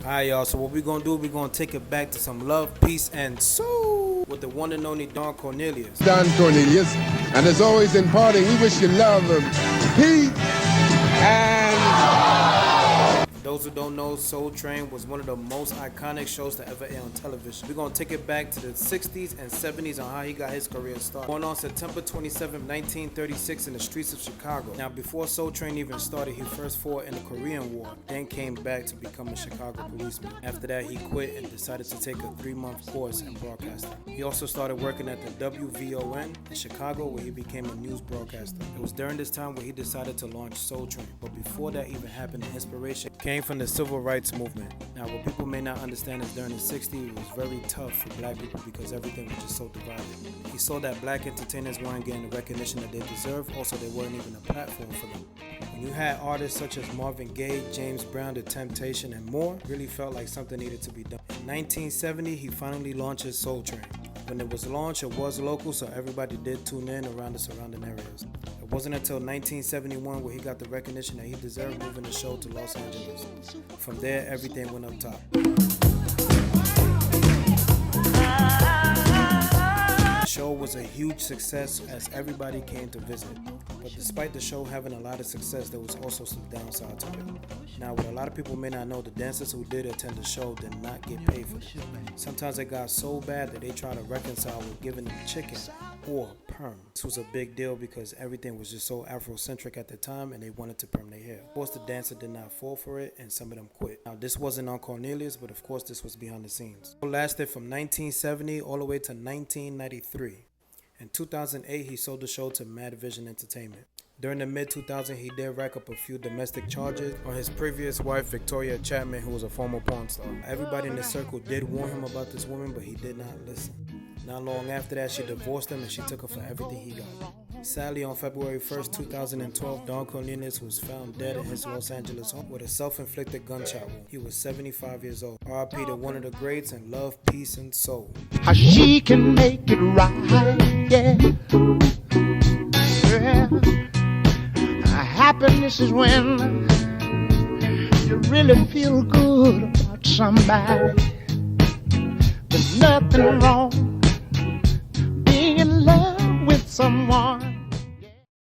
Alright, y'all, so what we're gonna do, we're gonna take it back to some love, peace, and soul with the one and only Don Cornelius. Don Cornelius, and as always in parting, we wish you love, peace, and... For those who don't know, Soul Train was one of the most iconic shows to ever air on television. We're gonna take it back to the 60s and 70s on how he got his career started. Born on September 27, 1936 in the streets of Chicago. Now, before Soul Train even started, he first fought in the Korean War, then came back to become a Chicago policeman. After that, he quit and decided to take a 3-month course in broadcasting. He also started working at the WVON in Chicago, where he became a news broadcaster. It was during this time where he decided to launch Soul Train, but before that even happened, the inspiration came from the civil rights movement. Now, what people may not understand is during the 60s, it was very tough for black people because everything was just so divided. He saw that black entertainers weren't getting the recognition that they deserved, also there wasn't even a platform for them. When you had artists such as Marvin Gaye, James Brown, The Temptation, and more, it really felt like something needed to be done. In 1970, he finally launched his Soul Train. When it was launched, it was local, so everybody did tune in around the surrounding areas. It wasn't until 1971 where he got the recognition that he deserved, moving the show to Los Angeles. From there, everything went up top. The show was a huge success as everybody came to visit. But despite the show having a lot of success, there was also some downside to it. Now, what a lot of people may not know, the dancers who did attend the show did not get paid for it. Sometimes it got so bad that they tried to reconcile with giving them chicken or perm. This was a big deal because everything was just so Afrocentric at the time and they wanted to perm their hair. Of course, the dancer did not fall for it and some of them quit. Now, this wasn't on Cornelius, but of course, this was behind the scenes. It lasted from 1970 all the way to 1993. In 2008, he sold the show to Mad Vision Entertainment. During the mid-2000s, he did rack up a few domestic charges on his previous wife, Victoria Chapman, who was a former porn star. Everybody in the circle did warn him about this woman, but he did not listen. Not long after that, she divorced him and she took her for everything he got. Sadly, on February 1st, 2012, Don Cornelius was found dead in his Los Angeles home with a self-inflicted gunshot wound. He was 75 years old. R.I.P. to one of the greats, and love, peace, and soul. How she can make it right, yeah. Happiness is when you really feel good about somebody. There's nothing wrong being in love with someone.